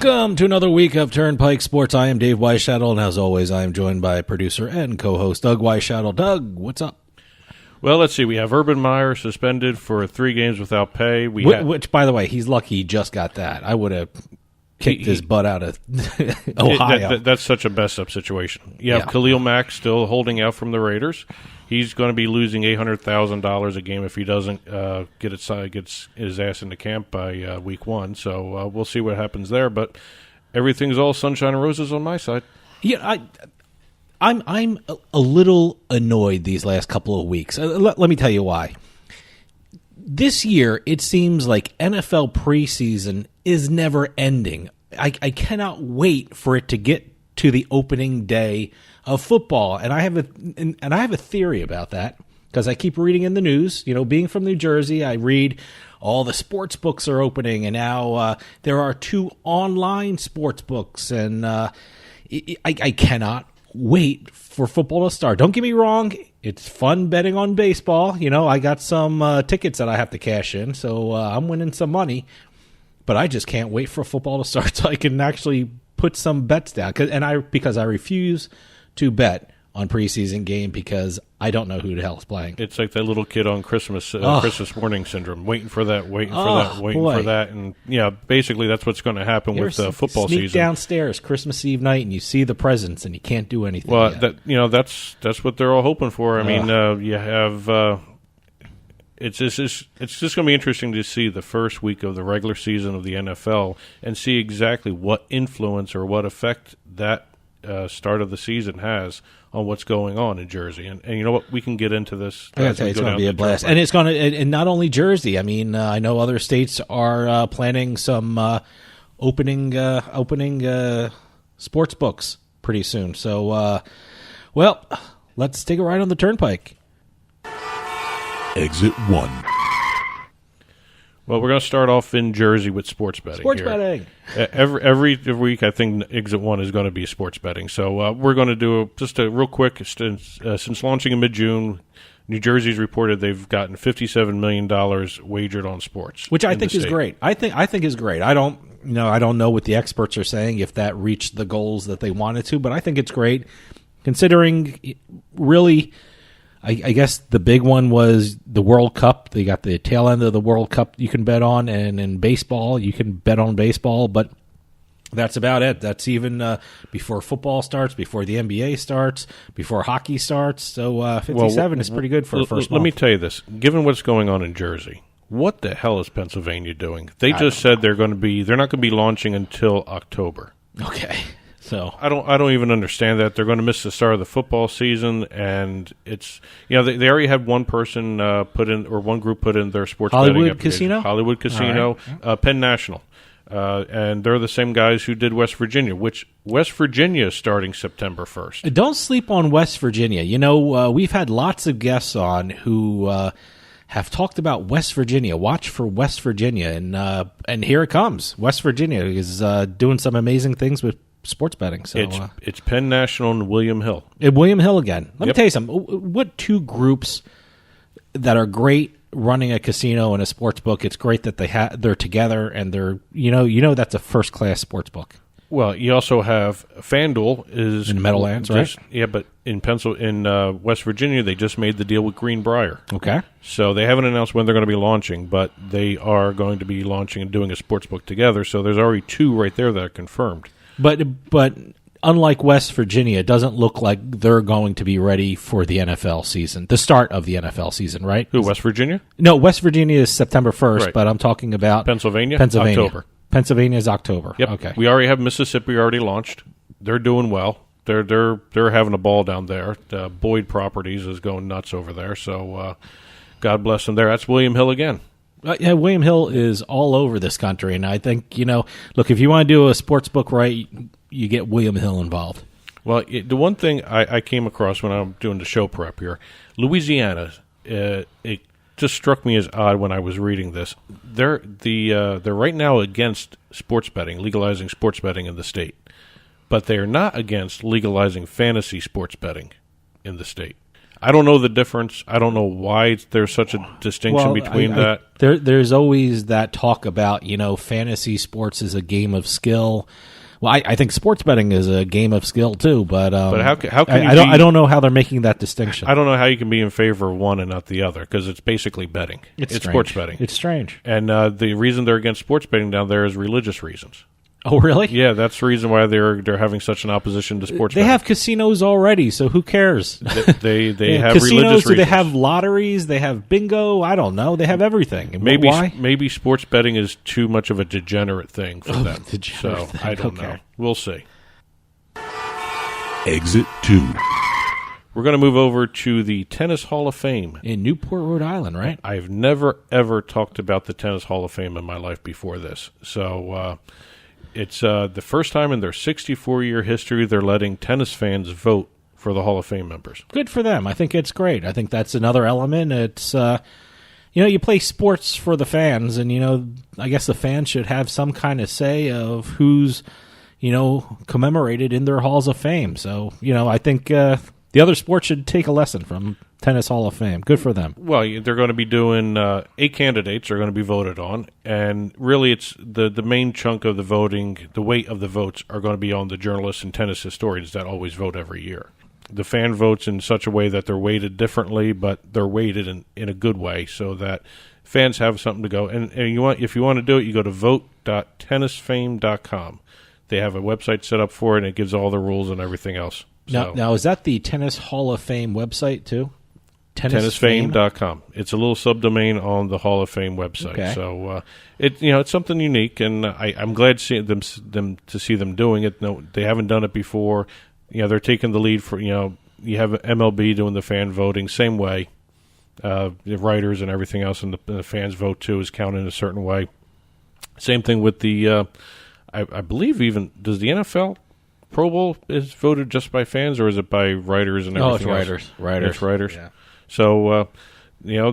Welcome to another week of Turnpike Sports. I am Dave Weishattle, and as always, I am joined by producer and co-host Doug Weishattle. Doug, what's up? Well, let's see. We have Urban Meyer suspended for 3 games without pay. Which, by the way, he's lucky he just got that. I would have kicked his butt out of Ohio. That's such a messed-up situation. You have Khalil Mack still holding out from the Raiders. He's going to be losing $800,000 a game if he doesn't gets his ass into camp by week 1. So we'll see what happens there. But everything's all sunshine and roses on my side. Yeah, I'm a little annoyed these last couple of weeks. Let me tell you why. This year, it seems like NFL preseason is never ending. I cannot wait for it to get to the opening day of football, and I have a theory about that because I keep reading in the news. You know, being from New Jersey, I read all the sports books are opening, and now there are 2 online sports books, and I cannot wait for football to start. Don't get me wrong. It's fun betting on baseball. You know, I got some tickets that I have to cash in, so I'm winning some money. But I just can't wait for football to start so I can actually put some bets down. Because I refuse to bet on preseason game because I don't know who the hell is playing. It's like that little kid on Christmas morning syndrome, waiting for that, waiting for that. And, yeah, basically that's what's going to happen with football season. Sneak downstairs Christmas Eve night and you see the presents and you can't do anything Well, yet. That's what they're all hoping for. I mean, you have it's just going to be interesting to see the first week of the regular season of the NFL and see exactly what influence or what effect that start of the season has on what's going on in Jersey. And you know what? We can get into this. I gotta tell you, it's going to be a blast. And it's going to, and not only Jersey. I mean, I know other states are planning some opening sports books pretty soon. So, well, let's take a ride on the Turnpike. Exit 1. Well, we're going to start off in Jersey with sports betting. Sports betting. Every week, I think Exit 1 is going to be sports betting. So we're going to do just a real quick, since launching in mid-June, New Jersey's reported they've gotten $57 million wagered on sports. Which I think is great. I think is great. I don't know what the experts are saying, if that reached the goals that they wanted to, but I think it's great considering really – I guess the big one was the World Cup. They got the tail end of the World Cup you can bet on, and in baseball, you can bet on baseball, but that's about it. That's even before football starts, before the NBA starts, before hockey starts. So 57 is pretty good for a first month. Let me tell you this. Given what's going on in Jersey, what the hell is Pennsylvania doing? They just said they're not going to be launching until October. Okay. So I don't even understand that. They're going to miss the start of the football season, and it's they already had one person one group put in their sports Hollywood betting Hollywood Casino, right. Penn National, and they're the same guys who did West Virginia, which West Virginia is starting September 1st. Don't sleep on West Virginia. You know, we've had lots of guests on who have talked about West Virginia. Watch for West Virginia, and here it comes. West Virginia is doing some amazing things with sports betting. So it's Penn National and William Hill. William Hill again. Let me tell you something. What 2 groups that are great running a casino and a sports book? It's great that they're together and they're that's a first class sports book. Well, you also have FanDuel is in the Meadowlands, right? Yeah, but in West Virginia, they just made the deal with Greenbrier. Okay. So they haven't announced when they're going to be launching, but they are going to be launching and doing a sports book together. So there's already 2 right there that are confirmed. But unlike West Virginia, it doesn't look like they're going to be ready for the NFL season, the start of the NFL season, right? Who, West Virginia? No, West Virginia is September 1st, right. But I'm talking about Pennsylvania. October. Pennsylvania is October. Yep. Okay. We already have Mississippi already launched. They're doing well. They're having a ball down there. Boyd Properties is going nuts over there. So God bless them there. That's William Hill again. Yeah, William Hill is all over this country, and I think, look, if you want to do a sports book right, you get William Hill involved. Well, the one thing I came across when I'm doing the show prep here, Louisiana, it just struck me as odd when I was reading this. They're right now against sports betting, legalizing sports betting in the state, but they are not against legalizing fantasy sports betting in the state. I don't know the difference. I don't know why there's such a distinction between that. There's always that talk about, fantasy sports is a game of skill. Well, I think sports betting is a game of skill too, but how can I don't know how they're making that distinction. I don't know how you can be in favor of one and not the other, because it's basically betting. It's sports betting. It's strange. And the reason they're against sports betting down there is religious reasons. Oh, really? Yeah, that's the reason why they're having such an opposition to sports betting. They have casinos already, so who cares? They have casinos, religious reasons. Do they have lotteries? They have bingo? I don't know. They have everything. Why? Maybe sports betting is too much of a degenerate thing for them. So thing. I don't know. We'll see. Exit 2. We're going to move over to the Tennis Hall of Fame. In Newport, Rhode Island, right? I've never, ever talked about the Tennis Hall of Fame in my life before this. So it's the first time in their 64-year history they're letting tennis fans vote for the Hall of Fame members. Good for them. I think it's great. I think that's another element. It's, you play sports for the fans, and, I guess the fans should have some kind of say of who's, commemorated in their Halls of Fame. So, I think the other sports should take a lesson from Tennis Hall of Fame. Good for them. Well, they're going to be doing 8 candidates are going to be voted on, and really it's the main chunk of the voting, the weight of the votes are going to be on the journalists and tennis historians that always vote every year. The fan votes in such a way that they're weighted differently, but they're weighted in a good way so that fans have something to go. And if you want to do it, you go to vote.tennisfame.com. They have a website set up for it, and it gives all the rules and everything else. Now, is that the Tennis Hall of Fame website, too? Tennisfame.com. It's a little subdomain on the Hall of Fame website. Okay. So it's something unique, and I'm glad to see them doing it. No, they haven't done it before. They're taking the lead for you have MLB doing the fan voting same way. The writers and everything else, and the fans vote too is counted in a certain way. Same thing with the. I believe even does the NFL Pro Bowl is voted just by fans, or is it by writers and everything else? It's writers. Yeah. So,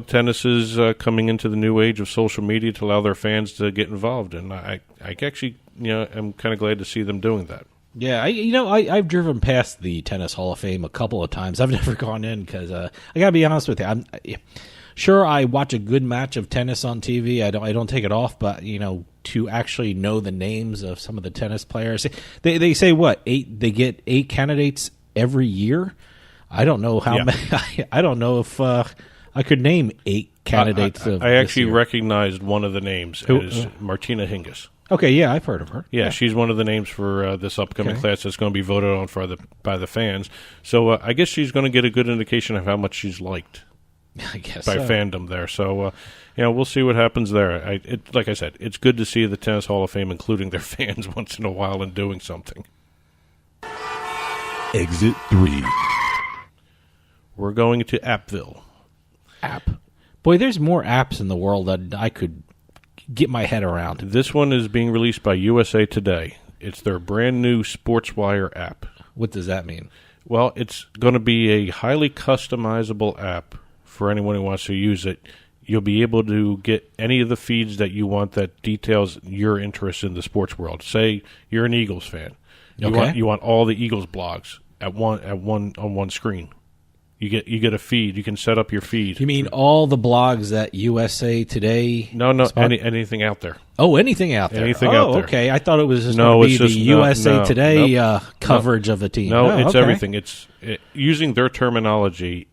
tennis is coming into the new age of social media to allow their fans to get involved, and I actually, am kind of glad to see them doing that. Yeah, I've driven past the Tennis Hall of Fame a couple of times. I've never gone in because I gotta be honest with you. Sure, I watch a good match of tennis on TV. I don't take it off, but to actually know the names of some of the tennis players, they say what 8? They get 8 candidates every year. I don't know how many. I don't know if I could name 8 candidates. I actually recognized one of the names. It is Martina Hingis. Okay, yeah, I've heard of her. Yeah, she's one of the names for this upcoming class that's going to be voted on by the fans. So I guess she's going to get a good indication of how much she's liked. I guess by fandom there. So we'll see what happens there. Like I said, it's good to see the Tennis Hall of Fame including their fans once in a while and doing something. Exit 3. We're going to Appville. Boy, there's more apps in the world that I could get my head around. This one is being released by USA Today. It's their brand new Sportswire app. What does that mean? Well, it's going to be a highly customizable app for anyone who wants to use it. You'll be able to get any of the feeds that you want that details your interest in the sports world. Say you're an Eagles fan. You want all the Eagles blogs on one screen. You get a feed. You can set up your feed. You mean all the blogs that USA Today? No, anything out there. Oh, anything out there. Anything out there. Okay. I thought it was just going to be the USA Today coverage of a team. No, it's everything. It's using their terminology.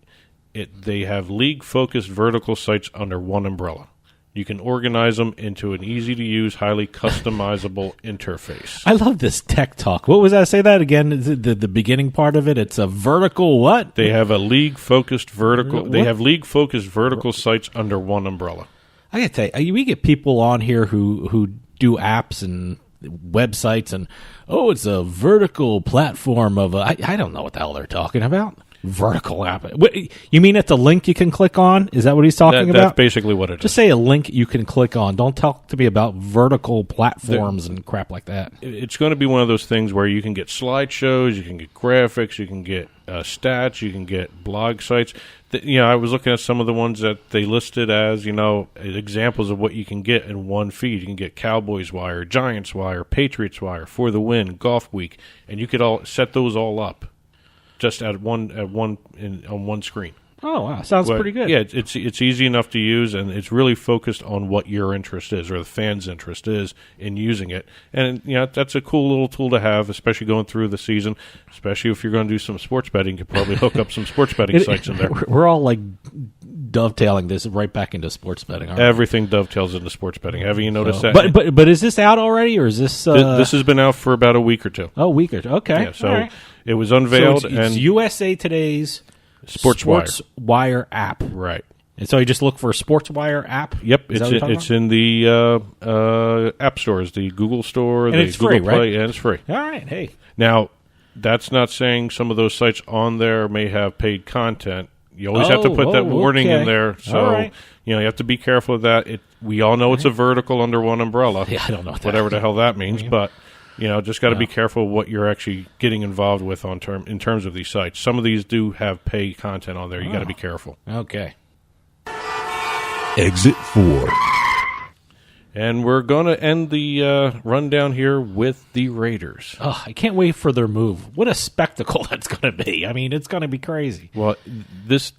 They have league-focused vertical sites under one umbrella. You can organize them into an easy-to-use, highly customizable interface. I love this tech talk. What was that? Say that again. The beginning part of it. It's a vertical what? They have a league-focused vertical. What? They have league-focused vertical sites under one umbrella. I got to tell you, we get people on here who do apps and websites, and it's a vertical platform of I don't know what the hell they're talking about. Vertical app. You mean it's a link you can click on? Is that what he's talking about? That's basically what it is. Just say a link you can click on. Don't talk to me about vertical platforms and crap like that. It's going to be one of those things where you can get slideshows, you can get graphics, you can get stats, you can get blog sites. I was looking at some of the ones that they listed as, examples of what you can get in one feed. You can get Cowboys Wire, Giants Wire, Patriots Wire, For the Win, Golf Week, and you could all set those all up. Just on one screen. Oh, wow. Sounds pretty good. Yeah, it's easy enough to use, and it's really focused on what your interest is or the fans' interest is in using it. And, that's a cool little tool to have, especially going through the season, especially if you're going to do some sports betting. You could probably hook up some sports betting sites in there. We're all like dovetailing this right back into sports betting. Everything dovetails into sports betting. Have you noticed that? But is this out already, or is this... This has been out for about a week or two. Oh, a week or two. Okay. Yeah, so it was unveiled. So it's USA Today's Sportswire app. Right. And so you just look for Sportswire app? Yep. It's in the app stores, the Google Store, and the it's Google free, Play. right? And it's free. All right. Hey. Now, that's not saying some of those sites on there may have paid content. You always have to put that warning in there. So, you have to be careful of that. We all know it's a vertical under one umbrella. Yeah, I don't know what whatever the hell that means. But, just got to be careful what you're actually getting involved with in terms of these sites. Some of these do have paid content on there. You got to be careful. Okay. Exit 4. And we're going to end the rundown here with the Raiders. Oh, I can't wait for their move. What a spectacle that's going to be. I mean, it's going to be crazy. Well, this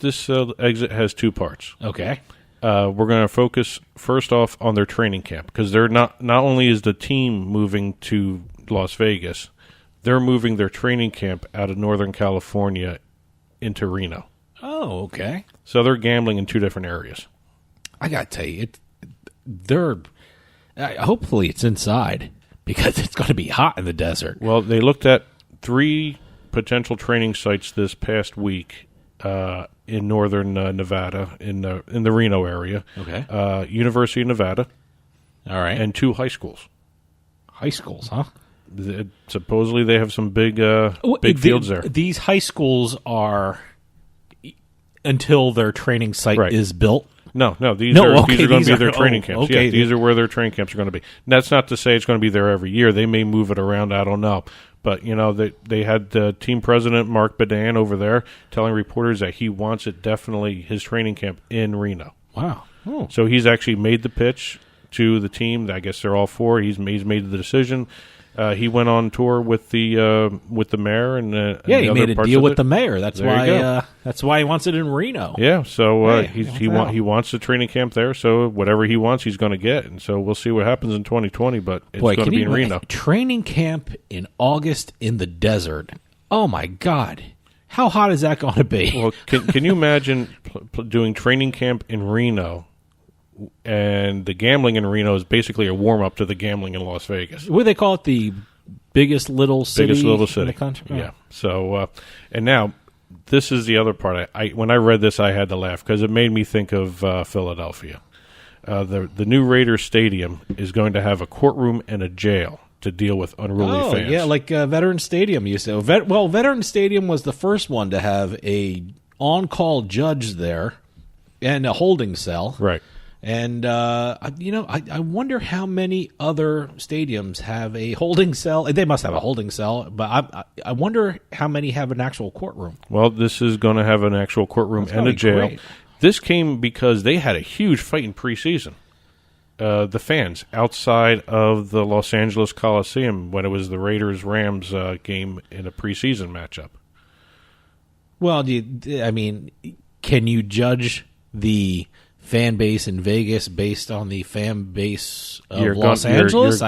exit has two parts. Okay. We're going to focus first off on their training camp, because they're not only is the team moving to Las Vegas, they're moving their training camp out of Northern California into Reno. Oh, okay. So they're gambling in two different areas. I got to tell you, hopefully it's inside, because it's going to be hot in the desert. Well, they looked at 3 potential training sites this past week in northern Nevada, in the Reno area. Okay. University of Nevada. All right. And 2 high schools. High schools, huh? Supposedly they have some big fields there. These high schools are until their training site is built. No, these are going to be their training camps. Okay. Yeah, these are where their training camps are going to be. And that's not to say it's going to be there every year. They may move it around. I don't know. But, they had team president Mark Badan over there telling reporters that he wants it definitely his training camp in Reno. Wow. Oh. So he's actually made the pitch to the team. I guess they're all for. He's made the decision. He went on tour with the mayor and he made a deal with the mayor. That's there why he wants it in Reno. Yeah, so he wants the training camp there. So whatever he wants, he's going to get. And so we'll see what happens in 2020. But it's going to be in Reno. Training camp in August in the desert. Oh my God, how hot is that going to be? Well, can you imagine doing training camp in Reno? And the gambling in Reno is basically a warm-up to the gambling in Las Vegas. What do they call it? The biggest little city in the country? Yeah. So, and now, this is the other part. When I read this, I had to laugh because it made me think of Philadelphia. The new Raiders Stadium is going to have a courtroom and a jail to deal with unruly fans. Yeah, like Veterans Stadium used to. Veterans Stadium was the first one to have a on-call judge there and a holding cell. Right. And, I wonder how many other stadiums have a holding cell. They must have a holding cell, but I wonder how many have an actual courtroom. Well, this is going to have an actual courtroom and a jail. Great. This came because they had a huge fight in preseason. The fans outside of the Los Angeles Coliseum when it was the Raiders-Rams game in a preseason matchup. Well, can you judge the fan base in Vegas based on the fan base of Los Angeles?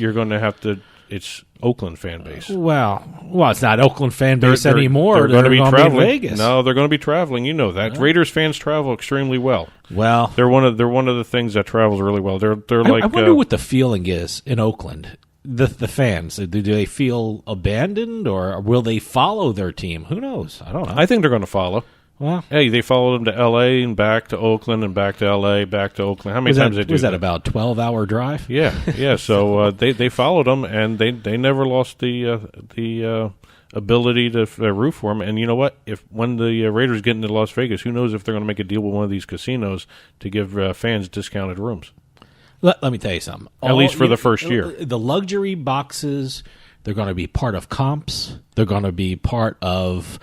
You're going to have to. It's Oakland fan base. Well, it's not Oakland fan base anymore. They're going to be traveling. Vegas. No, they're going to be traveling. You know that. Raiders fans travel extremely well. Well, they're one of the things that travels really well. They're like. I wonder what the feeling is in Oakland. The fans, do they feel abandoned, or will they follow their team? Who knows? I don't know. I think they're going to follow. Well, hey, they followed him to L.A. and back to Oakland and back to L.A. back to Oakland. How many times did they do that? Was that about a 12-hour drive? Yeah. So they followed him, and they never lost the ability to root for him. And you know what? When the Raiders get into Las Vegas, who knows if they're going to make a deal with one of these casinos to give fans discounted rooms. Let me tell you something. At least for the first year. The luxury boxes, they're going to be part of comps. They're going to be part of...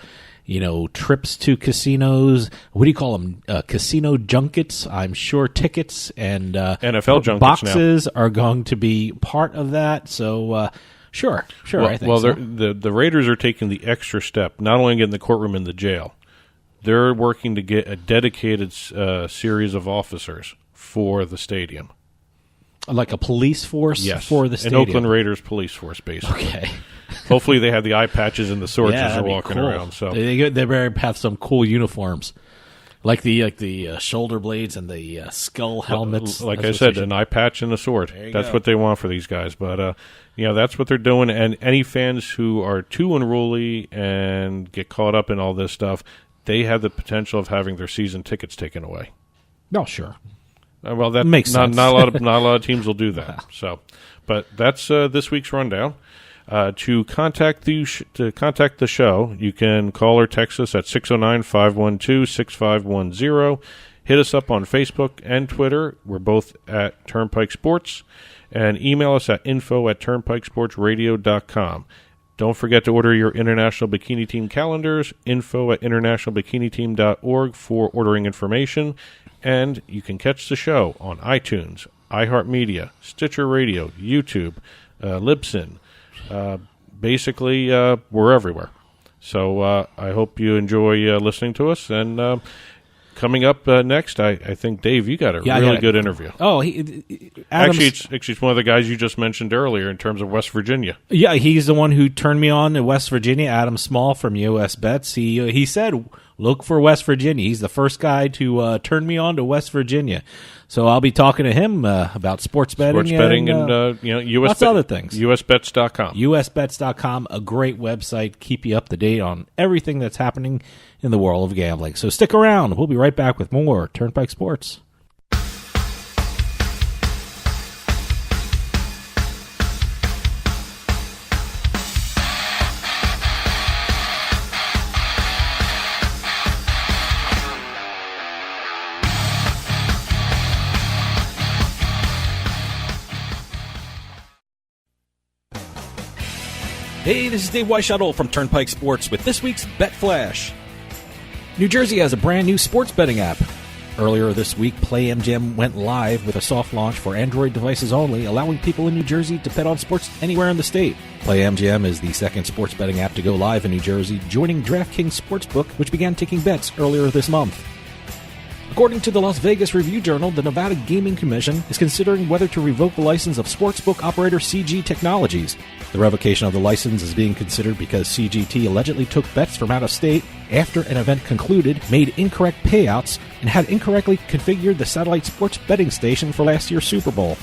trips to casinos. What do you call them? Casino junkets. I'm sure tickets and NFL junkets boxes are going to be part of that. So, sure. Well, I think so. The Raiders are taking the extra step, not only getting the courtroom in the jail, they're working to get a dedicated series of officers for the stadium. Like a police force for the stadium? An Oakland Raiders police force, basically. Okay. Hopefully they have the eye patches and the swords as they're walking around. So they better have some cool uniforms. Like the shoulder blades and the skull helmets. Like I said, an eye patch and a sword. That's what they want for these guys. But, that's what they're doing. And any fans who are too unruly and get caught up in all this stuff, they have the potential of having their season tickets taken away. Oh, sure. Well, that makes sense. Not a lot of teams will do that. So, but that's this week's rundown. To contact the show, you can call or text us at 609-512-6510. Hit us up on Facebook and Twitter. We're both at Turnpike Sports. And email us at info@turnpikesportsradio.com. Don't forget to order your International Bikini Team calendars, info@internationalbikini-team.org for ordering information. And you can catch the show on iTunes, iHeartMedia, Stitcher Radio, YouTube, Libsyn. Basically, we're everywhere. So I hope you enjoy listening to us. And coming up next, I think, Dave, you got a really good interview. Oh, actually, it's one of the guys you just mentioned earlier in terms of West Virginia. Yeah, he's the one who turned me on to West Virginia, Adam Small from US Bets. He said, look for West Virginia. He's the first guy to turn me on to West Virginia. So I'll be talking to him about sports betting and US lots of other things. USBets.com. USBets.com, a great website. Keep you up to date on everything that's happening in the world of gambling. So stick around. We'll be right back with more Turnpike Sports. Hey, this is Dave Weishuttle from Turnpike Sports with this week's Bet Flash. New Jersey has a brand new sports betting app. Earlier this week, PlayMGM went live with a soft launch for Android devices only, allowing people in New Jersey to bet on sports anywhere in the state. PlayMGM is the second sports betting app to go live in New Jersey, joining DraftKings Sportsbook, which began taking bets earlier this month. According to the Las Vegas Review-Journal, the Nevada Gaming Commission is considering whether to revoke the license of sportsbook operator CG Technologies. The revocation of the license is being considered because CGT allegedly took bets from out of state after an event concluded, made incorrect payouts, and had incorrectly configured the satellite sports betting station for last year's Super Bowl.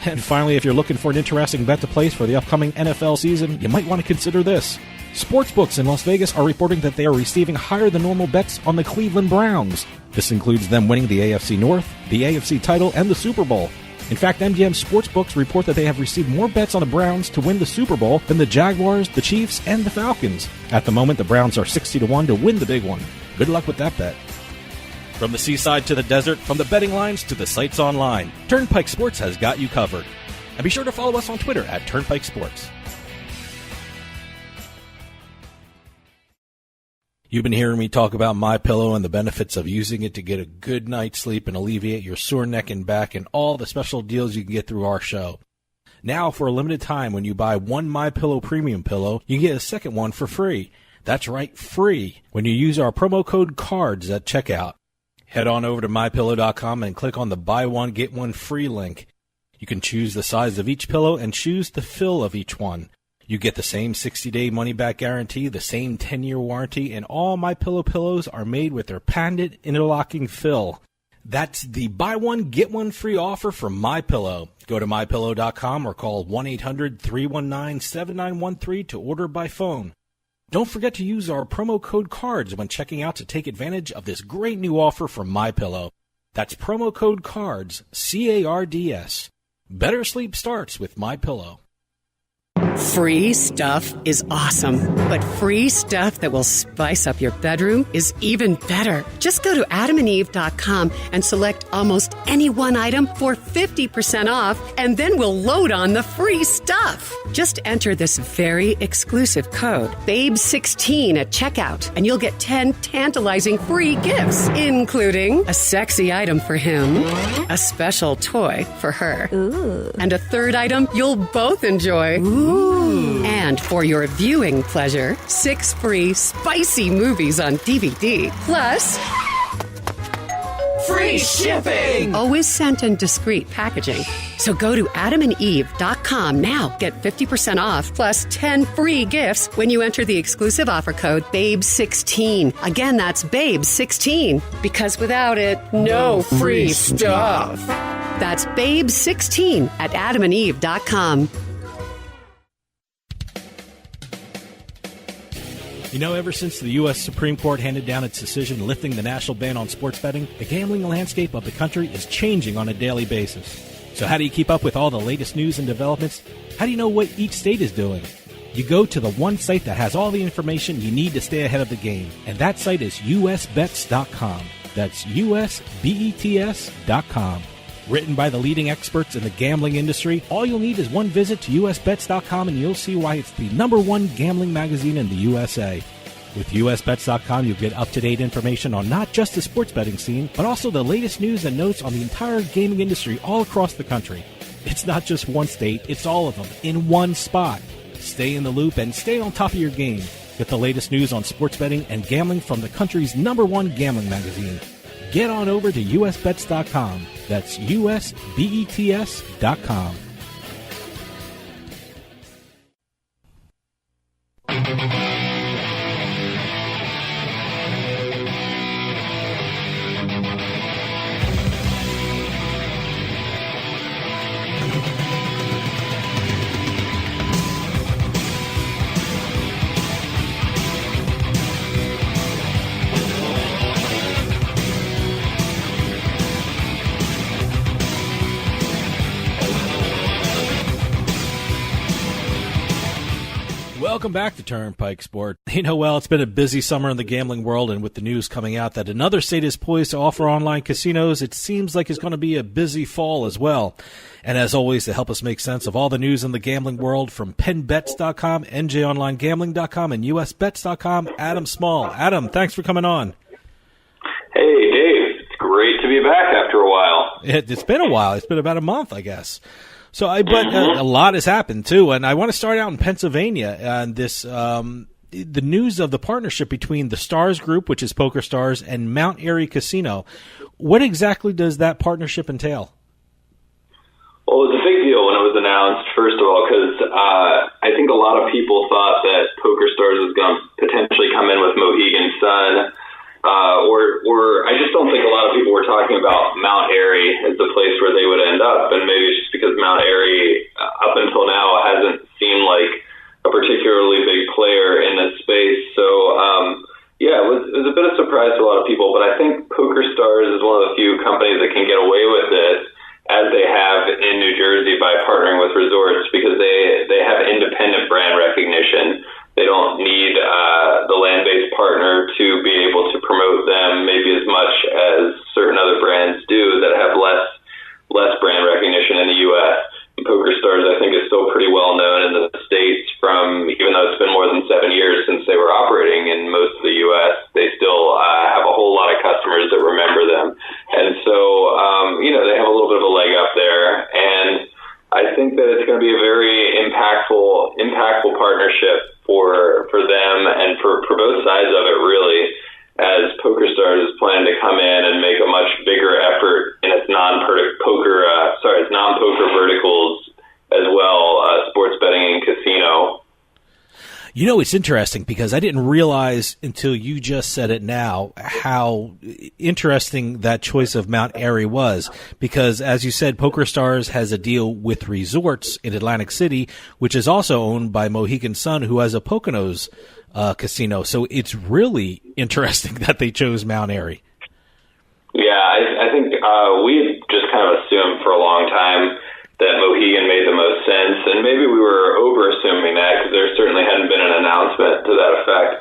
And finally, if you're looking for an interesting bet to place for the upcoming NFL season, you might want to consider this. Sportsbooks in Las Vegas are reporting that they are receiving higher than normal bets on the Cleveland Browns. This includes them winning the AFC North, the AFC title, and the Super Bowl. In fact, MGM Sportsbooks report that they have received more bets on the Browns to win the Super Bowl than the Jaguars, the Chiefs, and the Falcons. At the moment, the Browns are 60-1 to win the big one. Good luck with that bet. From the seaside to the desert, from the betting lines to the sites online, Turnpike Sports has got you covered. And be sure to follow us on Twitter at Turnpike Sports. You've been hearing me talk about MyPillow and the benefits of using it to get a good night's sleep and alleviate your sore neck and back and all the special deals you can get through our show. Now, for a limited time, when you buy one MyPillow premium pillow, you get a second one for free. That's right, free, when you use our promo code CARDS at checkout. Head on over to MyPillow.com and click on the buy one, get one free link. You can choose the size of each pillow and choose the fill of each one. You get the same 60-day money-back guarantee, the same 10-year warranty, and all MyPillow pillows are made with their patented interlocking fill. That's the buy one, get one free offer from MyPillow. Go to MyPillow.com or call 1-800-319-7913 to order by phone. Don't forget to use our promo code CARDS when checking out to take advantage of this great new offer from MyPillow. That's promo code CARDS, C-A-R-D-S. Better sleep starts with MyPillow. Free stuff is awesome, but free stuff that will spice up your bedroom is even better. Just go to adamandeve.com and select almost any one item for 50% off, and then we'll load on the free stuff. Just enter this very exclusive code, BABE16 at checkout, and you'll get 10 tantalizing free gifts, including a sexy item for him, a special toy for her, and a third item you'll both enjoy. Ooh. And for your viewing pleasure, 6 free spicy movies on DVD. Plus, free shipping! Always sent in discreet packaging. So go to adamandeve.com now. Get 50% off plus 10 free gifts when you enter the exclusive offer code BABE16. Again, that's BABE16. Because without it, no free stuff. That's BABE16 at adamandeve.com. You know, ever since the U.S. Supreme Court handed down its decision lifting the national ban on sports betting, the gambling landscape of the country is changing on a daily basis. So how do you keep up with all the latest news and developments? How do you know what each state is doing? You go to the one site that has all the information you need to stay ahead of the game, and that site is usbets.com. That's usbets.com. Written by the leading experts in the gambling industry, all you'll need is one visit to usbets.com and you'll see why it's the #1 gambling magazine in the USA. With usbets.com, you'll get up-to-date information on not just the sports betting scene, but also the latest news and notes on the entire gaming industry all across the country. It's not just one state, it's all of them in one spot. Stay in the loop and stay on top of your game. Get the latest news on sports betting and gambling from the country's #1 gambling magazine. Get on over to usbets.com. That's usbets.com. Welcome back to Turnpike Sports. You know, well, it's been a busy summer in the gambling world, and with the news coming out that another state is poised to offer online casinos, it seems like it's going to be a busy fall as well. And as always, to help us make sense of all the news in the gambling world, from PennBets.com, NJOnlineGambling.com, and USBets.com, Adam Small. Adam, thanks for coming on. Hey, Dave. It's great to be back after a while. It's been a while. It's been about a month, I guess. So, but a lot has happened too, and I want to start out in Pennsylvania and this the news of the partnership between the Stars Group, which is Poker Stars, and Mount Airy Casino. What exactly does that partnership entail? Well, it was a big deal when it was announced, first of all, because I think a lot of people thought that Poker Stars was going to potentially come in with Mohegan Sun. Or I just don't think a lot of people were talking about Mount Airy as the place where they would end up, and maybe it's just because Mount Airy, up until now, hasn't seemed like a particularly big player in this space. So, it was a bit of a surprise to a lot of people, but I think Poker Stars is one of the few companies that can get away with this, as they have in New Jersey by partnering with resorts, because they have independent brand recognition. They don't need the land-based partner to be able to promote them maybe as much as certain other brands do that have less brand recognition in the U.S. And Poker Stars, I think, is still pretty well known in the States from, even though it's been more than 7 years since they were operating in most of the U.S., they still have a whole lot of customers that remember them. And so, they have a little bit of a leg up there. And I think that it's going to be a very impactful partnership for them and for both sides of it, really, as Poker Stars is planning to come in and make a much bigger effort in its non-poker verticals as well, sports betting and casino. You know, it's interesting because I didn't realize until you just said it now how interesting that choice of Mount Airy was, because as you said, Poker Stars has a deal with resorts in Atlantic City, which is also owned by Mohegan Sun, who has a Poconos casino. So it's really interesting that they chose Mount Airy. Yeah, I think we had just kind of assumed for a long time that Mohegan made the most sense, and maybe we were over-assuming that because there certainly hadn't been an announcement to that effect,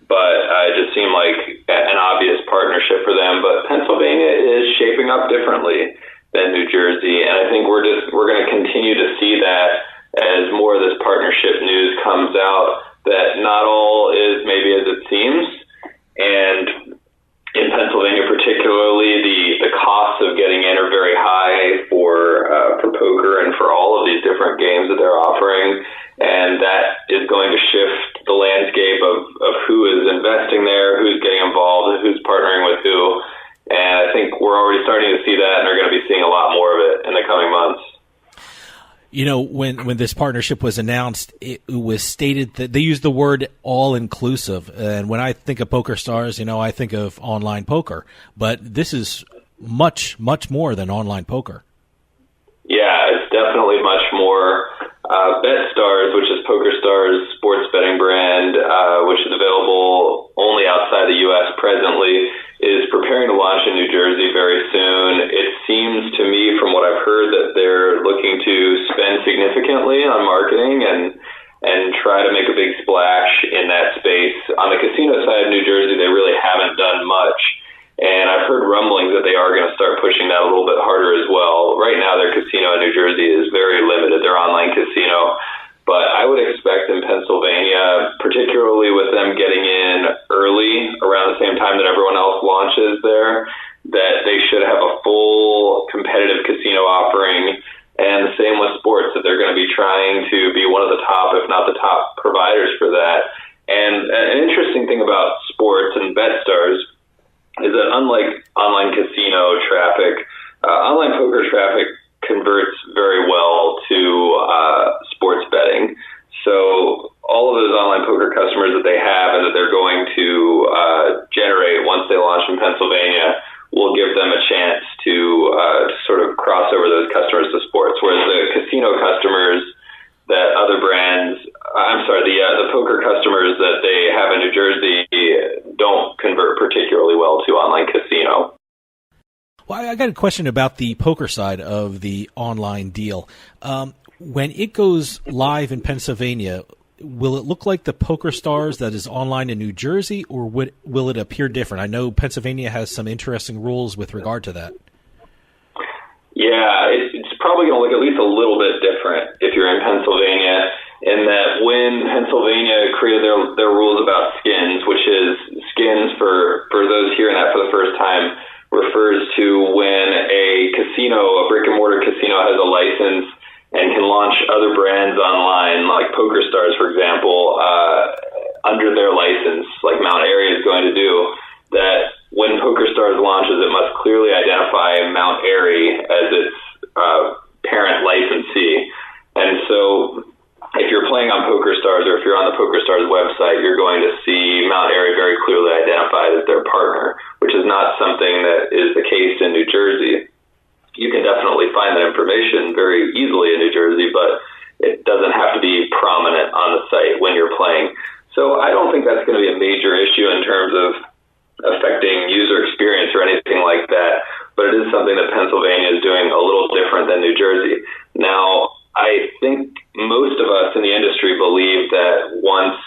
but it just seemed like an obvious partnership for them. But Pennsylvania is shaping up differently than New Jersey, and I think we're going to continue to see that as more of this partnership news comes out, that not all is maybe as it seems, and in Pennsylvania particularly, the costs of getting in are very high for poker and for all of these different games that they're offering. And going to be seeing a lot more of it in the coming months. You know, when this partnership was announced, it was stated that they used the word all-inclusive. And when I think of PokerStars, you know, I think of online poker. But this is much, much more than online poker. Yeah, it's definitely much more. BetStars, which is PokerStars' sports betting brand, which is available only outside the U.S. presently, is preparing to launch in New Jersey very soon. It seems to me, from what I've heard, that they're looking to spend significantly on marketing and try to make a big splash in that space. On the casino side of New Jersey, they really haven't done much. And I've heard rumblings that they are going to start pushing that a little bit harder as well. Right now, their casino in New Jersey is very limited, their online casino. But I would expect in Pennsylvania, particularly with them getting in early, around the same time that everyone else launches there, that they should have a full competitive casino offering. And the same with sports, that they're going to be trying to be one of the top, if not the top, providers for that. And an interesting thing about sports and BetStars is that unlike online casino traffic, online poker traffic converts very well to sports betting. So all of those online poker customers that they have and that they're going to generate once they launch in Pennsylvania will give them a chance to sort of cross over those customers to sports, whereas the casino customers that other brands, the poker customers that they have in New Jersey don't convert particularly well to online casino. Well, I got a question about the poker side of the online deal. When it goes live in Pennsylvania, will it look like the PokerStars that is online in New Jersey, or will it appear different? I know Pennsylvania has some interesting rules with regard to that. Yeah, it's probably going to look at least a little bit different if you're in Pennsylvania, in that when Pennsylvania created their rules about skins, which is skins for those hearing that for the first time, refers to when a casino, a brick-and-mortar casino, has a license and can launch other brands online, like PokerStars, for example, under their license, like Mount Airy is going to do, that when PokerStars launches, it must clearly identify Mount Airy as its parent licensee. And so if you're playing on PokerStars or if you're on the PokerStars website, you're going to see Mount Airy very clearly identified as their partner, which is not something that is the case in New Jersey. You can definitely find that information very easily in New Jersey, but it doesn't have to be prominent on the site when you're playing. So I don't think that's going to be a major issue in terms of affecting user experience or anything like that, but it is something that Pennsylvania is doing a little different than New Jersey. Now, I think most of us in the industry believe that once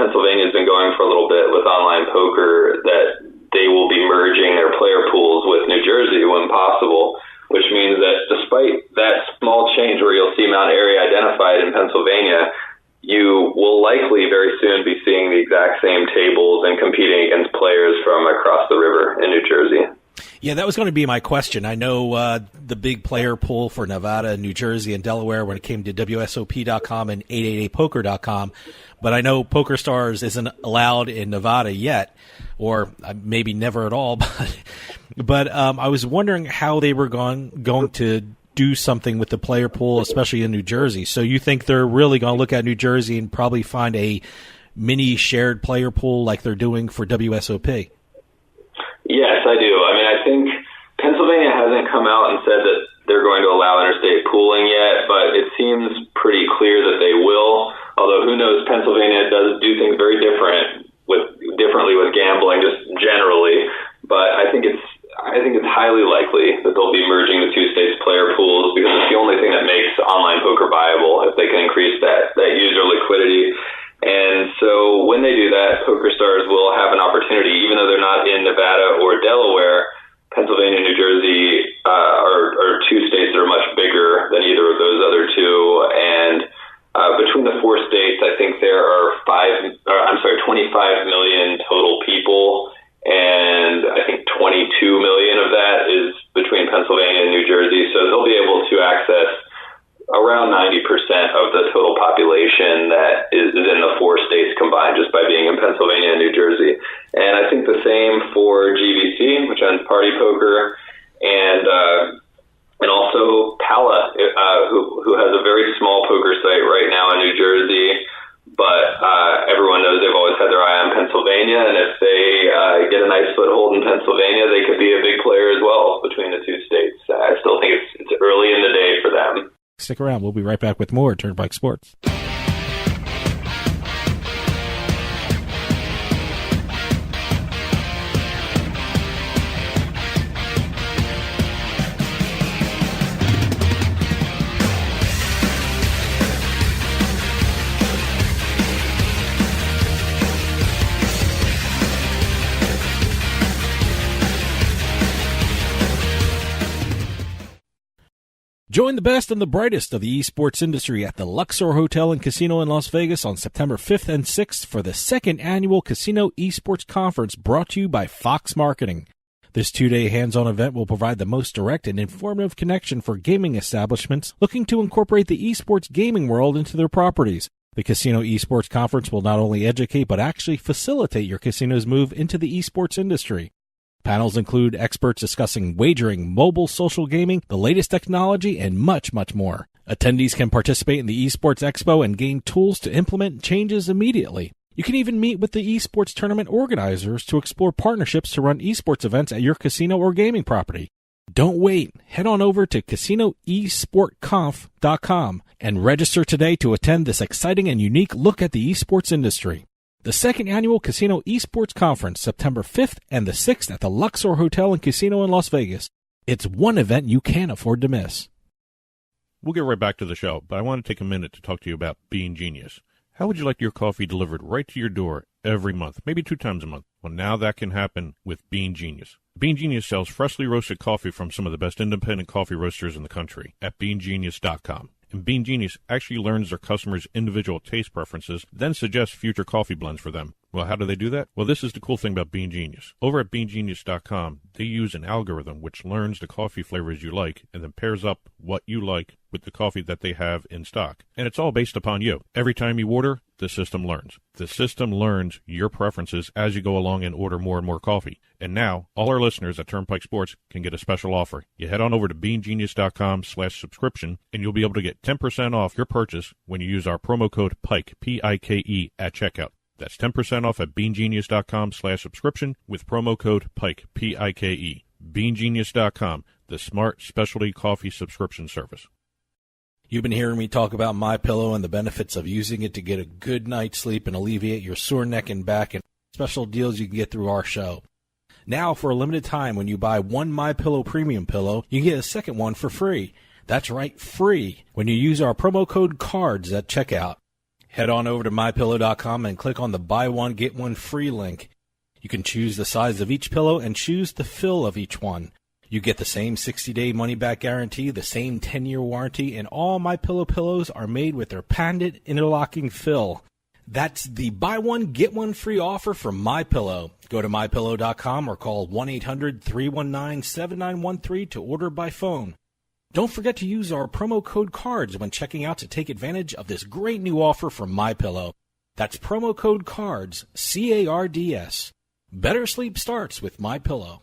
Pennsylvania has been going for a little bit with online poker, that they will be merging their player pools with New Jersey when possible, which means that despite that small change where you'll see Mount Airy identified in Pennsylvania, you will likely very soon be seeing the exact same tables and competing against players from across the river in New Jersey. Yeah, that was going to be my question. I know the big player pool for Nevada, New Jersey, and Delaware when it came to WSOP.com and 888poker.com, but I know PokerStars isn't allowed in Nevada yet, or maybe never at all. But I was wondering how they were going to do something with the player pool, especially in New Jersey. So you think they're really going to look at New Jersey and probably find a mini shared player pool like they're doing for WSOP? Yes, I do. I mean, I think Pennsylvania hasn't come out and said that they're going to allow interstate pooling yet, but it seems pretty clear that they will. Although who knows, Pennsylvania does do things very differently with gambling, just generally. But I think it's highly likely that they'll be merging the two states' player pools because it's the only thing that makes online poker viable if they can increase that user liquidity. And so when they do that, PokerStars will have an opportunity, even though they're not in Nevada or Delaware. Pennsylvania and New Jersey are two states that are much bigger than either of those other two. And between the four states, I think there are 25 million total people, and I think 22 million of that is between Pennsylvania and New Jersey. So they'll be able to access around 90% of the total population that is in the four states combined just by being in Pennsylvania and New Jersey. And I think the same for GVC, which owns Party Poker, also Pala, who has a very small poker site right now in New Jersey, but everyone knows they've always had their eye on Pennsylvania, and if they get a nice foothold in Pennsylvania, they could be a big player as well between the two states. I still think it's early in the day for them. Stick around. We'll be right back with more Turnpike Sports. Join the best and the brightest of the esports industry at the Luxor Hotel and Casino in Las Vegas on September 5th and 6th for the second annual Casino Esports Conference brought to you by Fox Marketing. This 2-day hands-on event will provide the most direct and informative connection for gaming establishments looking to incorporate the esports gaming world into their properties. The Casino Esports Conference will not only educate but actually facilitate your casino's move into the esports industry. Panels include experts discussing wagering, mobile social gaming, the latest technology, and much, much more. Attendees can participate in the Esports Expo and gain tools to implement changes immediately. You can even meet with the esports tournament organizers to explore partnerships to run esports events at your casino or gaming property. Don't wait. Head on over to casinoesportconf.com and register today to attend this exciting and unique look at the esports industry. The second annual Casino Esports Conference, September 5th and the 6th at the Luxor Hotel and Casino in Las Vegas. It's one event you can't afford to miss. We'll get right back to the show, but I want to take a minute to talk to you about Bean Genius. How would you like your coffee delivered right to your door every month, maybe 2 times a month? Well, now that can happen with Bean Genius. Bean Genius sells freshly roasted coffee from some of the best independent coffee roasters in the country at beangenius.com. And Bean Genius actually learns their customers' individual taste preferences, then suggests future coffee blends for them. Well, how do they do that? Well, this is the cool thing about Bean Genius. Over at beangenius.com, they use an algorithm which learns the coffee flavors you like and then pairs up what you like with the coffee that they have in stock. And it's all based upon you. Every time you order, the system learns. The system learns your preferences as you go along and order more and more coffee. And now, all our listeners at Turnpike Sports can get a special offer. You head on over to beangenius.com/subscription, and you'll be able to get 10% off your purchase when you use our promo code PIKE, P-I-K-E, at checkout. That's 10% off at beangenius.com/subscription with promo code PIKE, P-I-K-E. beangenius.com, the smart specialty coffee subscription service. You've been hearing me talk about MyPillow and the benefits of using it to get a good night's sleep and alleviate your sore neck and back, and special deals you can get through our show. Now, for a limited time, when you buy one MyPillow premium pillow, you get a second one for free. That's right, free, when you use our promo code CARDS at checkout. Head on over to MyPillow.com and click on the buy one, get one free link. You can choose the size of each pillow and choose the fill of each one. You get the same 60-day money-back guarantee, the same 10-year warranty, and all MyPillow pillows are made with their patented interlocking fill. That's the buy one, get one free offer from MyPillow. Go to MyPillow.com or call 1-800-319-7913 to order by phone. Don't forget to use our promo code CARDS when checking out to take advantage of this great new offer from MyPillow. That's promo code CARDS, C-A-R-D-S. Better sleep starts with MyPillow.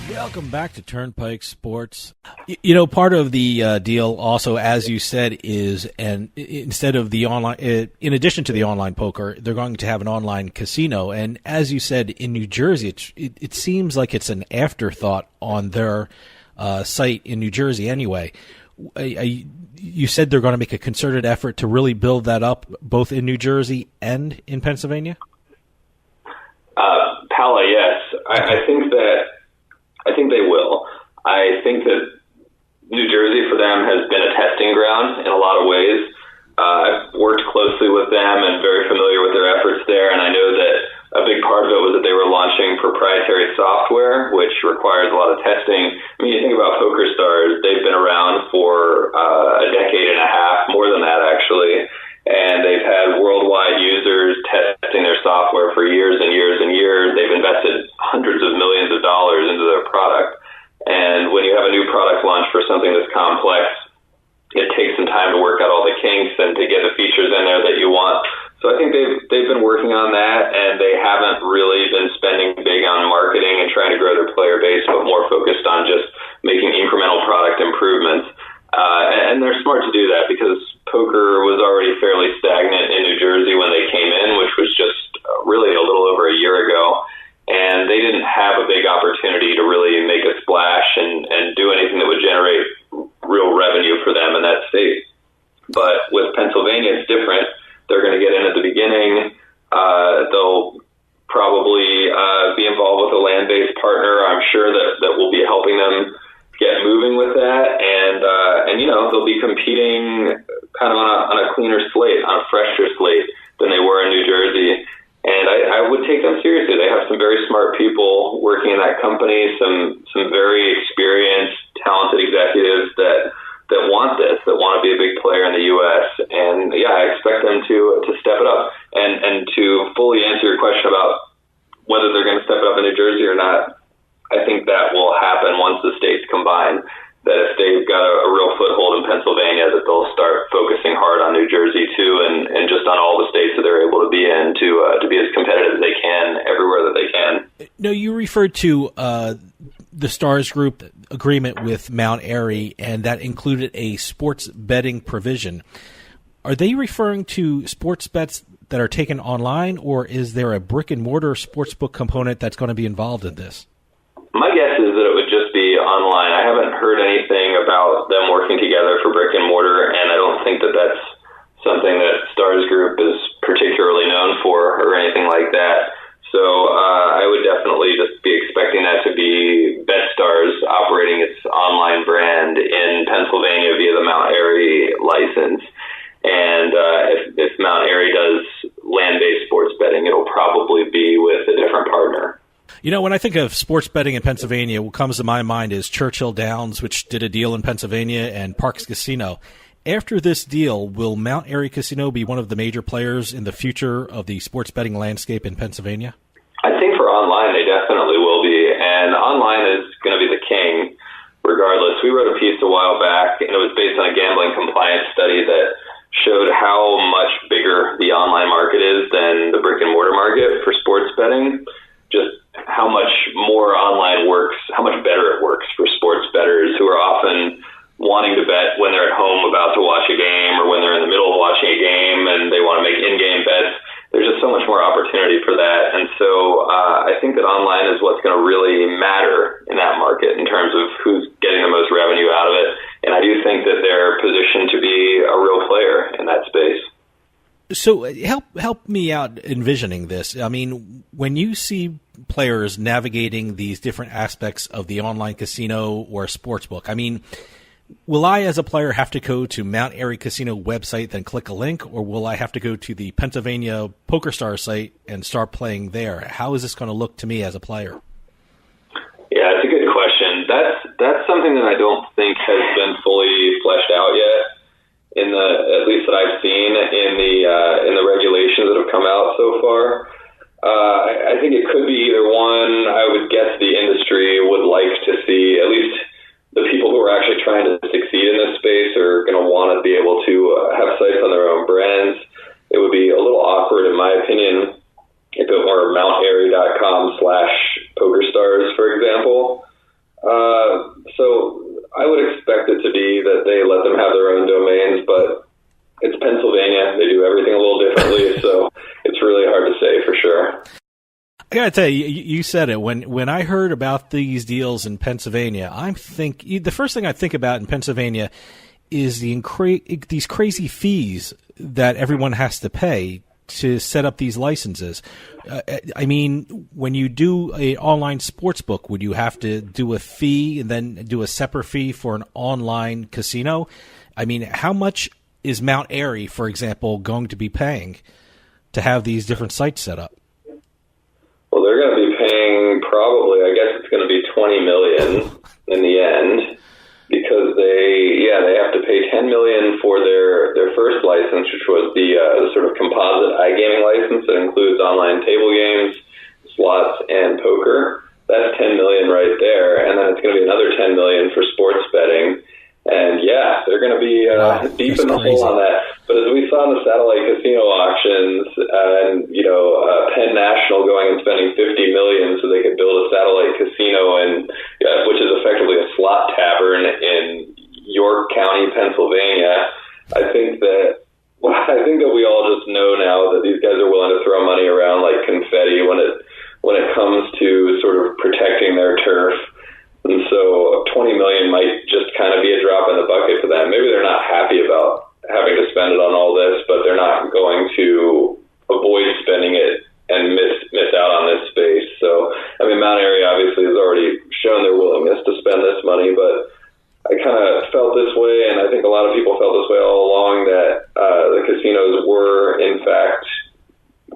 Welcome back to Turnpike Sports. You know, part of the deal also, as you said, is instead of the online, in addition to the online poker, they're going to have an online casino. And as you said, in New Jersey, it seems like it's an afterthought on their site in New Jersey anyway. You said they're going to make a concerted effort to really build that up both in New Jersey and in Pennsylvania? Pala, yes. I think they will. I think that New Jersey for them has been a testing ground in a lot of ways. I've worked closely with them and very familiar with their efforts there, and I know that a big part of it was that they were launching proprietary software, which requires a lot of testing. I mean, you think about PokerStars, they've been around around for a decade and a half, more than that actually, and they've had worldwide users testing their software for years and years and years. They've invested hundreds of millions of dollars into their product, and when you have a new product launch for something this complex, it takes some time to work out all the kinks and to get the features in there that you want. So I think they've been working on that, and they haven't really been spending big on marketing and trying to grow their player base, but more focused on just making incremental product improvements. And they're smart to do that because poker was already fairly stagnant in New Jersey when they came in, which was just really a little over a year ago. And they didn't have a big opportunity to really make a splash and do anything that would generate real revenue for them in that state. But with Pennsylvania, it's different. They're going to get in at the beginning. They'll probably be involved with a land-based partner. I'm sure that will be helping them get moving with that. And you know, they'll be competing kind of on a cleaner slate, on a fresher slate than they were in New Jersey. And I would take them seriously. They have some very smart people working in that company, some very experienced, talented executives that want this, that want to be a big player in the U.S. And yeah, I expect them to step it up. And to fully answer your question about whether they're going to step it up in New Jersey or not, I think that will happen once the states combine. That if they've got a real foothold in Pennsylvania, that they'll start focusing hard on New Jersey too, and just on all the states that they're able to be in to be as competitive as they can everywhere that they can. No, you referred to the Stars Group agreement with Mount Airy, and that included a sports betting provision. Are they referring to sports bets that are taken online, or is there a brick-and-mortar sportsbook component that's going to be involved in this? My guess is that it would just be online. I haven't heard anything about them working together for brick and mortar, and I don't think that that's something that Stars Group is particularly known for or anything like that. So I would definitely just be expecting that to be BetStars operating its online brand in Pennsylvania via the Mount Airy license. And if Mount Airy does land-based sports betting, it'll probably be with a different partner. You know, when I think of sports betting in Pennsylvania, what comes to my mind is Churchill Downs, which did a deal in Pennsylvania, and Parks Casino. After this deal, will Mount Airy Casino be one of the major players in the future of the sports betting landscape in Pennsylvania? I think for online, they definitely will be. And online is going to be the king, regardless. We wrote a piece a while back, and it was based on a gambling compliance study that showed how much bigger the online market is than the brick-and-mortar market for sports betting. Just how much more online works, how much better it works for sports bettors who are often wanting to bet when they're at home about to watch a game or when they're in the middle of watching a game and they want to make in-game bets. There's just so much more opportunity for that. And so I think that online is what's going to really matter in that market in terms of who's getting the most revenue out of it. And I do think that they're positioned to be a real player in that space. So help me out envisioning this. I mean, when you see players navigating these different aspects of the online casino or sportsbook, I mean, will I as a player have to go to Mount Airy Casino website, then click a link, or will I have to go to the Pennsylvania PokerStars site and start playing there? How is this going to look to me as a player? Yeah, it's a good question. That's something that I don't think has been fully fleshed out yet. At least that I've seen in the regulations that have come out so far. I think it could be either one. I would guess the industry would like to see, at least the people who are actually trying to succeed in this space are going to want to be able to have sites on their own brands. It would be a little awkward, in my opinion, if it were mountairey.com/PokerStars, for example. So I would expect it to be that they let them have their own domains, but it's Pennsylvania. They do everything a little differently, so it's really hard to say for sure. I got to tell you, you said it. When I heard about these deals in Pennsylvania, the first thing I think about in Pennsylvania is these crazy fees that everyone has to pay to set up these licenses. I mean, when you do an online sports book, would you have to do a fee and then do a separate fee for an online casino? I mean, how much is Mount Airy, for example, going to be paying to have these different sites set up? Well, they're going to be paying probably, I guess it's going to be $20 million in the end, because they have to pay $10 million for their first license, which was the sort of composite iGaming license that includes online table games, slots, and poker. That's $10 million right there, and then it's going to be another $10 million for sports betting. And yeah, they're going to be deep in the hole on that. But as we saw in the satellite casino auctions, and Penn National going and spending $50 million so they could build a satellite casino, which is effectively a slot tavern in York County, Pennsylvania. I think that we all just know now that these guys are willing to throw money around like confetti when it comes to sort of protecting their turf. And so $20 million might just kind of be a drop in the bucket for them. Maybe they're not happy about having to spend it on all this, but they're not going to avoid spending it and miss out on this space. So, I mean, Mount Airy obviously has already shown their willingness to spend this money, but I kind of felt this way, and I think a lot of people felt this way all along, that the casinos were, in fact,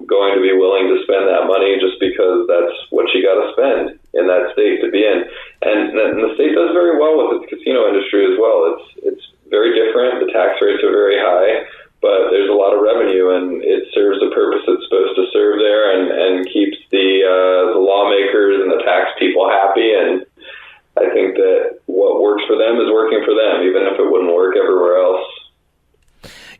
going to be willing to spend that money just because that's what you got to spend in that state to be in. And the state does very well with its casino industry as well. It's very different. The tax rates are very high, but there's a lot of revenue, and it serves the purpose it's supposed to serve there, and keeps the lawmakers and the tax people happy. And I think that what works for them is working for them, even if it wouldn't work everywhere else.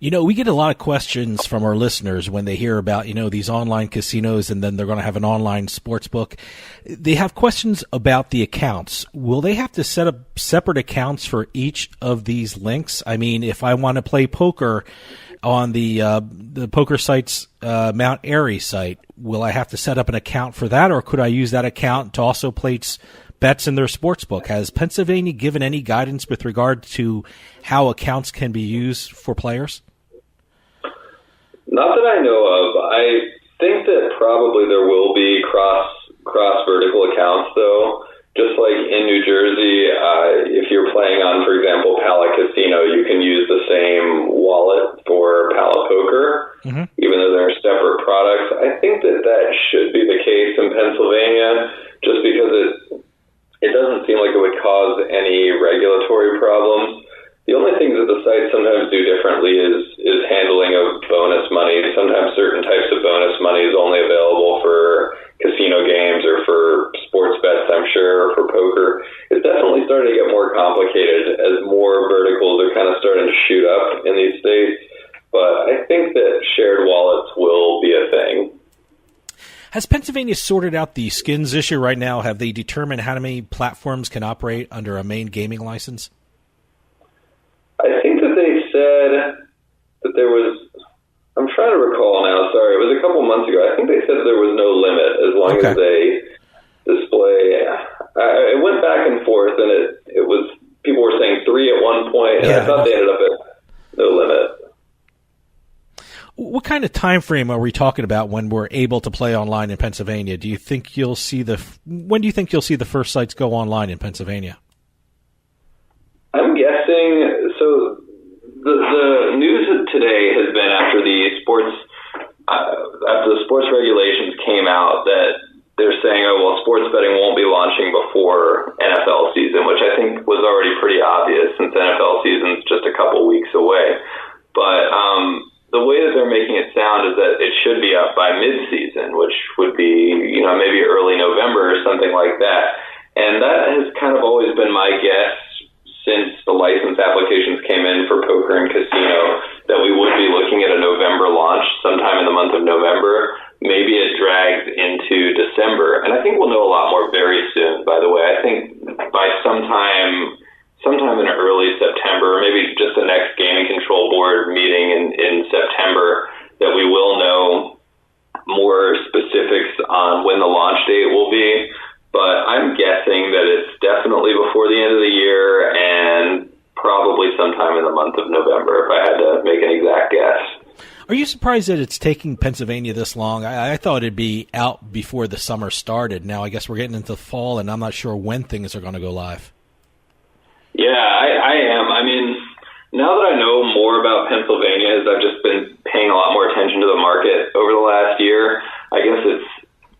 We get a lot of questions from our listeners when they hear about, these online casinos, and then they're going to have an online sports book. They have questions about the accounts. Will they have to set up separate accounts for each of these links? I mean, if I want to play poker on the poker site's Mount Airy site, will I have to set up an account for that, or could I use that account to also place bets in their sports book? Has Pennsylvania given any guidance with regard to how accounts can be used for players? Not that I know of. I think that probably there will be cross vertical accounts, though. Just like in New Jersey, if you're playing on, for example, Pala Casino, you can use the same wallet for Pala Poker, even though they're separate products. I think that should be the case in Pennsylvania, just because it doesn't seem like it would cause any regulatory problems. The only things that the sites sometimes do differently is handling of bonus money. Sometimes certain types of bonus money is only available for casino games or for sports bets, I'm sure, or for poker. It's definitely starting to get more complicated as more verticals are kind of starting to shoot up in these states. But I think that shared wallets will be a thing. Has Pennsylvania sorted out the skins issue right now? Have they determined how many platforms can operate under a main gaming license? I think that they said that there was, I'm trying to recall now, sorry, it was a couple months ago. I think they said that there was no limit as long as they display. It went back and forth, and it was, people were saying 3 at one point, and I thought they ended up at no limit. What kind of time frame are we talking about when we're able to play online in Pennsylvania? Do you think you'll see when do you think you'll see the first sites go online in Pennsylvania? I'm guessing, so the news today has been after the sports regulations came out that they're saying, sports betting won't be launching before NFL season, which I think was already pretty obvious since NFL season's just a couple weeks away. But the way that they're making it sound is that it should be up by mid-season, which would be, maybe early November or something like that. And that has kind of always been my guess since the license applications came in for poker and casino, that we would be looking at a November launch sometime in the month of November. Maybe it drags into December. And I think we'll know a lot more very soon, by the way. I think by sometime in early September, maybe just the next Gaming Control Board meeting in September, that we will know more specifics on when the launch date will be. But I'm guessing that it's definitely before the end of the year and probably sometime in the month of November, if I had to make an exact guess. Are you surprised that it's taking Pennsylvania this long? I thought it'd be out before the summer started. Now I guess we're getting into the fall, and I'm not sure when things are going to go live. Yeah, I am. I mean, now that I know more about Pennsylvania, as I've just been paying a lot more attention to the market over the last year, I guess it's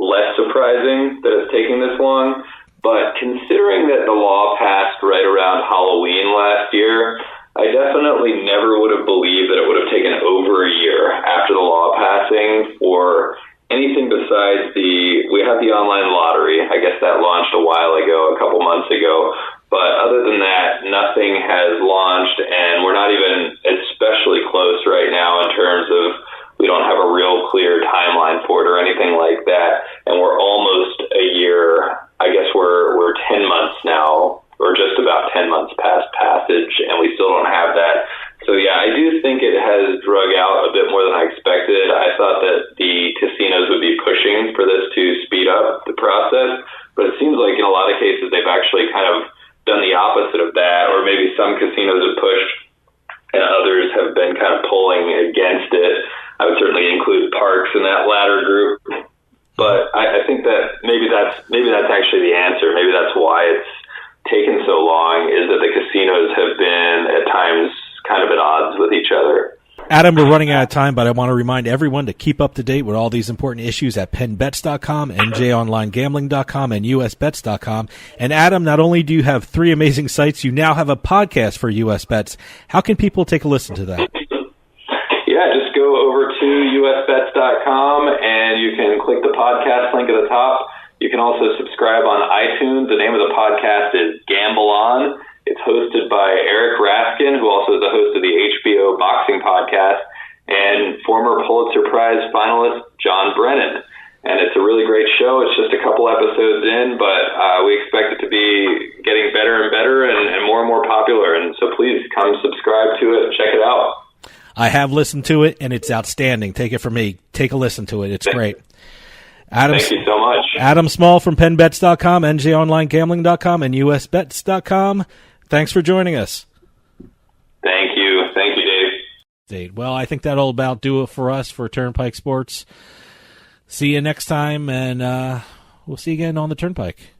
less surprising that it's taking this long. But considering that the law passed right around Halloween last year, I definitely never would have believed that it would have taken over a year after the law passing for anything besides we have the online lottery. I guess that launched a while ago, a couple months ago. But other than that, nothing has launched, and we're not even especially close right now in terms of we don't have a real clear timeline for it or anything like that. And we're almost a year, I guess we're 10 months now, or just about 10 months past passage, and we still don't have that. So yeah, I do think it has drug out a bit more than I expected. I thought that the casinos would be pushing for this to speed up the process, but it seems like in a lot of cases they've actually kind of done the opposite of that, or maybe some casinos have pushed and others have been kind of pulling against it. I would certainly include parks in that latter group, but I think that maybe that's actually the answer. Maybe that's why it's taken so long, is that the casinos have been at times kind of at odds with each other. Adam, we're running out of time, but I want to remind everyone to keep up to date with all these important issues at PennBets.com, NJOnlineGambling.com, and USBets.com. And Adam, not only do you have 3 amazing sites, you now have a podcast for US Bets. How can people take a listen to that? Yeah, just go over to USBets.com and you can click the podcast link at the top. You can also subscribe on iTunes. The name of the podcast is Gamble On. It's hosted by Eric Raskin, who also is the host of the HBO boxing podcast, and former Pulitzer Prize finalist John Brennan. And it's a really great show. It's just a couple episodes in, but we expect it to be getting better and better and more popular. And so please come subscribe to it. Check it out. I have listened to it, and it's outstanding. Take it from me. Take a listen to it. It's great. Thank you so much. Adam Small from PennBets.com, NJOnlineGambling.com, and USBets.com. Thanks for joining us. Thank you. Thank you, Dave. Well, I think that'll about do it for us for Turnpike Sports. See you next time, and we'll see you again on the Turnpike.